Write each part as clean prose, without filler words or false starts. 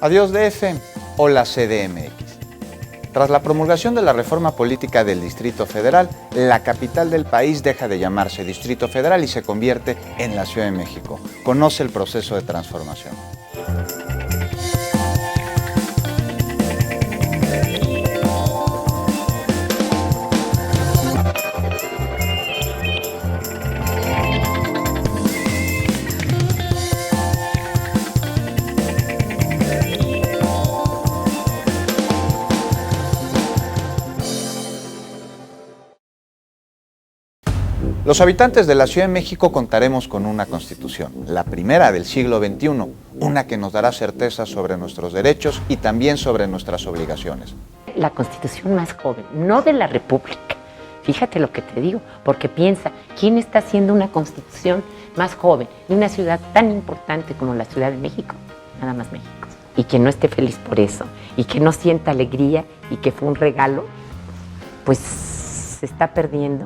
Adiós DF o la CDMX. Tras la promulgación de la reforma política del Distrito Federal, la capital del país deja de llamarse Distrito Federal y se convierte en la Ciudad de México. Conoce el proceso de transformación. Los habitantes de la Ciudad de México contaremos con una Constitución, la primera del siglo XXI, una que nos dará certeza sobre nuestros derechos y también sobre nuestras obligaciones. La Constitución más joven, no de la República. Fíjate lo que te digo, porque piensa, ¿quién está haciendo una Constitución más joven de una ciudad tan importante como la Ciudad de México? Nada más México. Y que no esté feliz por eso, y que no sienta alegría, y que fue un regalo, pues se está perdiendo.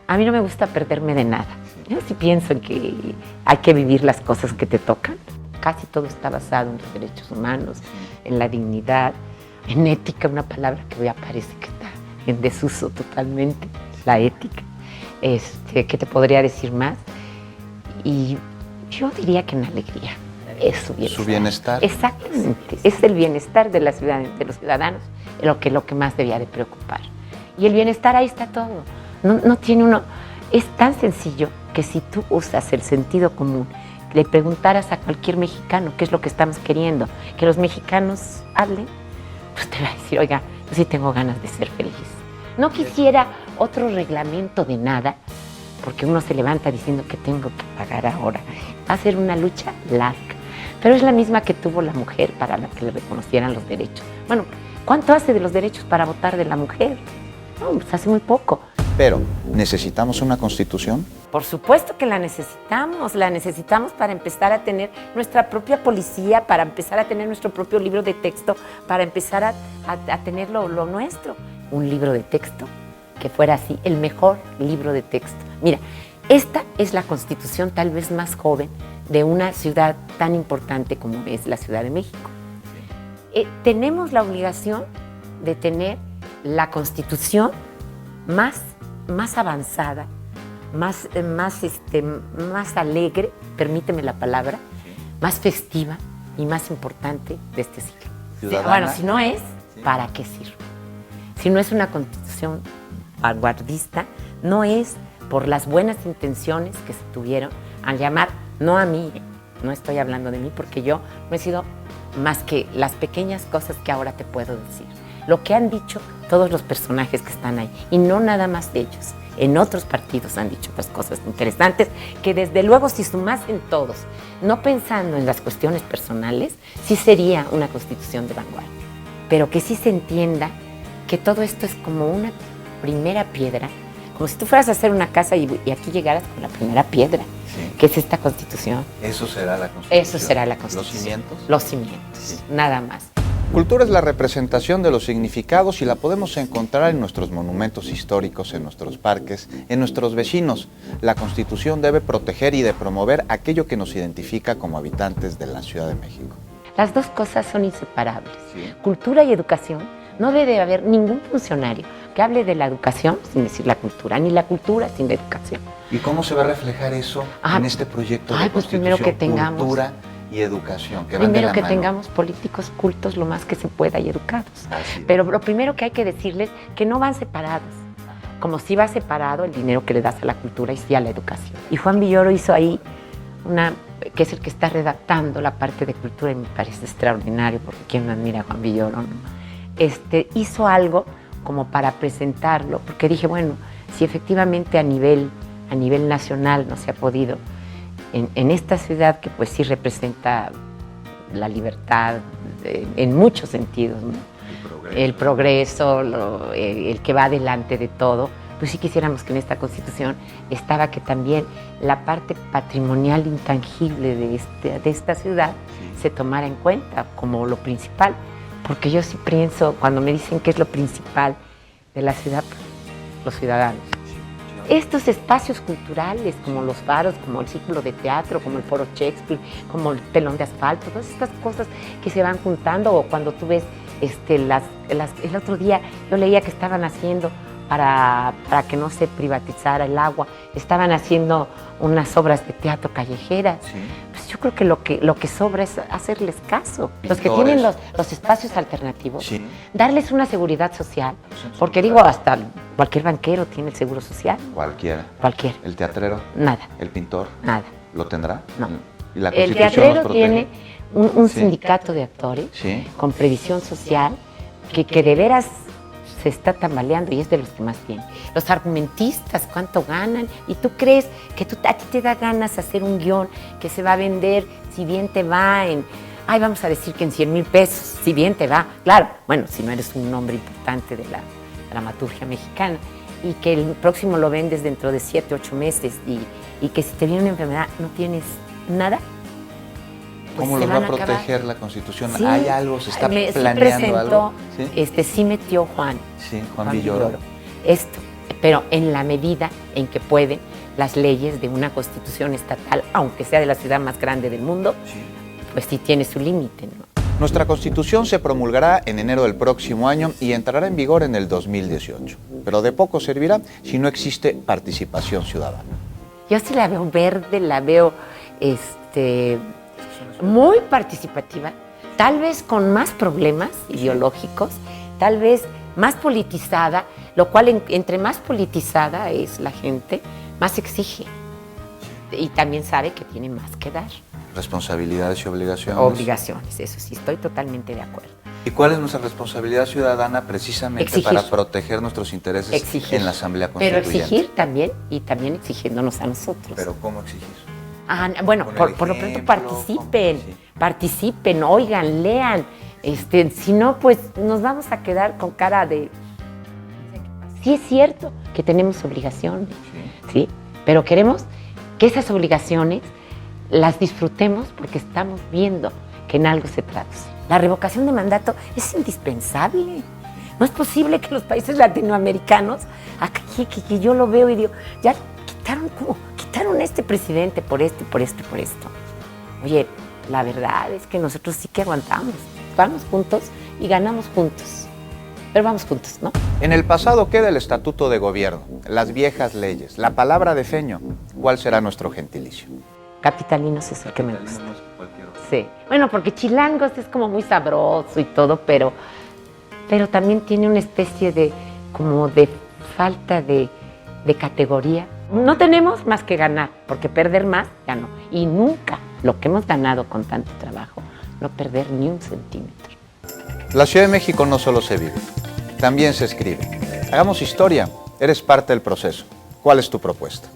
A mí no me gusta perderme de nada. Yo sí pienso en que hay que vivir las cosas que te tocan. Casi todo está basado en los derechos humanos, en la dignidad, en ética, una palabra que hoy parece que está en desuso totalmente, la ética. ¿Qué te podría decir más? Y yo diría que en alegría. Es su bienestar. Su bienestar. Exactamente. Es el bienestar de la ciudad, de los ciudadanos, lo que más debía de preocupar. Y el bienestar ahí está todo. No tiene uno. Es tan sencillo que si tú usas el sentido común, le preguntaras a cualquier mexicano qué es lo que estamos queriendo, que los mexicanos hablen, pues te va a decir, oiga, yo sí tengo ganas de ser feliz. No quisiera otro reglamento de nada, porque uno se levanta diciendo que tengo que pagar ahora. Va a ser una lucha larga, pero es la misma que tuvo la mujer para la que le reconocieran los derechos. Bueno, ¿cuánto hace de los derechos para votar de la mujer? No, pues hace muy poco. Pero, ¿necesitamos una Constitución? Por supuesto que la necesitamos para empezar a tener nuestra propia policía, para empezar a tener nuestro propio libro de texto, para empezar a tener lo nuestro. Un libro de texto que fuera así, el mejor libro de texto. Mira, esta es la Constitución tal vez más joven de una ciudad tan importante como es la Ciudad de México. Tenemos la obligación de tener la Constitución más avanzada, más alegre, permíteme la palabra, más festiva y más importante de este siglo. Ciudadana. Bueno, si no es, ¿para qué sirve? Si no es una Constitución vanguardista, no es por las buenas intenciones que se tuvieron al llamar, no a mí, no estoy hablando de mí porque yo no he sido más que las pequeñas cosas que ahora te puedo decir. Lo que han dicho todos los personajes que están ahí, y no nada más de ellos. En otros partidos han dicho otras cosas interesantes que desde luego si sumasen todos, no pensando en las cuestiones personales, sí sería una Constitución de vanguardia. Pero que sí se entienda que todo esto es como una primera piedra, como si tú fueras a hacer una casa y aquí llegaras con la primera piedra, sí, que es esta Constitución. Eso será la Constitución. Eso será la Constitución. ¿Los cimientos? Los cimientos, sí, nada más. Cultura es la representación de los significados y la podemos encontrar en nuestros monumentos históricos, en nuestros parques, en nuestros vecinos. La Constitución debe proteger y de promover aquello que nos identifica como habitantes de la Ciudad de México. Las dos cosas son inseparables. Sí. Cultura y educación. No debe haber ningún funcionario que hable de la educación sin decir la cultura, ni la cultura sin la educación. ¿Y cómo se va a reflejar eso en este proyecto de pues Constitución? primero que tengamos cultura y educación, que van primero de la que mano. Tengamos políticos cultos lo más que se pueda y educados. Así. Pero lo primero que hay que decirles que no van separados. Como si va separado el dinero que le das a la cultura y sí a la educación. Y Juan Villoro hizo ahí que es el que está redactando la parte de cultura y me parece extraordinario porque quien no admira a Juan Villoro, ¿no? Hizo algo como para presentarlo, porque dije, bueno, si efectivamente a nivel nacional no se ha podido, en esta ciudad que pues sí representa la libertad en muchos sentidos, ¿no? El progreso, el que va adelante de todo, pues sí quisiéramos que en esta Constitución estaba que también la parte patrimonial intangible de esta ciudad se tomara en cuenta como lo principal, porque yo sí pienso, cuando me dicen qué es lo principal de la ciudad, pues, los ciudadanos. estos espacios culturales, como los faros, como el Círculo de Teatro, como el Foro Shakespeare, como el Telón de Asfalto, todas estas cosas que se van juntando, o cuando tú ves, el otro día yo leía que estaban haciendo, para que no se privatizara el agua, estaban haciendo unas obras de teatro callejeras. Sí. Pues yo creo que lo que sobra es hacerles caso. Pintores. Los que tienen los espacios alternativos, sí, darles una seguridad social, porque digo, hasta cualquier banquero tiene el seguro social. Cualquiera. ¿El teatrero? Nada. ¿El pintor? Nada. ¿Lo tendrá? No. ¿Y la el teatrero tiene un sindicato de actores, sí, con previsión social que de veras se está tambaleando y es de los que más tienen. Los argumentistas, ¿cuánto ganan? ¿Y tú crees que a ti te da ganas hacer un guión que se va a vender, si bien te va vamos a decir que en 100,000 pesos, si bien te va? Claro, bueno, si no eres un nombre importante de la dramaturgia mexicana, y que el próximo lo vendes dentro de 7, 8 meses y que si te viene una enfermedad no tienes nada. Pues ¿cómo los va a proteger la Constitución? Sí, ¿hay algo? ¿Se está planeando algo? Sí metió Juan. Sí, Juan Villoro. Esto, pero en la medida en que pueden las leyes de una Constitución estatal, aunque sea de la ciudad más grande del mundo, sí, pues sí tiene su límite, ¿no? Nuestra Constitución se promulgará en enero del próximo año y entrará en vigor en el 2018. Pero de poco servirá si no existe participación ciudadana. Yo sí la veo verde, la veo muy participativa, tal vez con más problemas ideológicos, tal vez más politizada, lo cual entre más politizada es la gente, más exige. Y también sabe que tiene más que dar. Responsabilidades y obligaciones. Obligaciones, eso sí, estoy totalmente de acuerdo. ¿Y cuál es nuestra responsabilidad ciudadana precisamente exigir, para proteger nuestros intereses en la Asamblea Constituyente? Pero exigir también, y también exigiéndonos a nosotros. ¿Pero cómo exigir? Bueno, por lo pronto participen, oigan, lean. Si no, pues nos vamos a quedar con cara de... Sí es cierto que tenemos obligaciones, ¿sí? Pero queremos que esas obligaciones las disfrutemos porque estamos viendo que en algo se traduce. La revocación de mandato es indispensable. No es posible que los países latinoamericanos, aquí que yo lo veo y digo, ya quitaron a este presidente por esto y por esto y por esto. Oye, la verdad es que nosotros sí que aguantamos. Vamos juntos y ganamos juntos. Pero vamos juntos, ¿no? En el pasado queda el estatuto de gobierno, las viejas leyes, la palabra de feño. ¿Cuál será nuestro gentilicio? Capitalinos es el que me gusta. Sí. Bueno, porque chilangos es como muy sabroso y todo, pero también tiene una especie de falta de categoría. No tenemos más que ganar, porque perder más ya no. Y nunca lo que hemos ganado con tanto trabajo, no perder ni un centímetro. La Ciudad de México no solo se vive, también se escribe. Hagamos historia, eres parte del proceso. ¿Cuál es tu propuesta?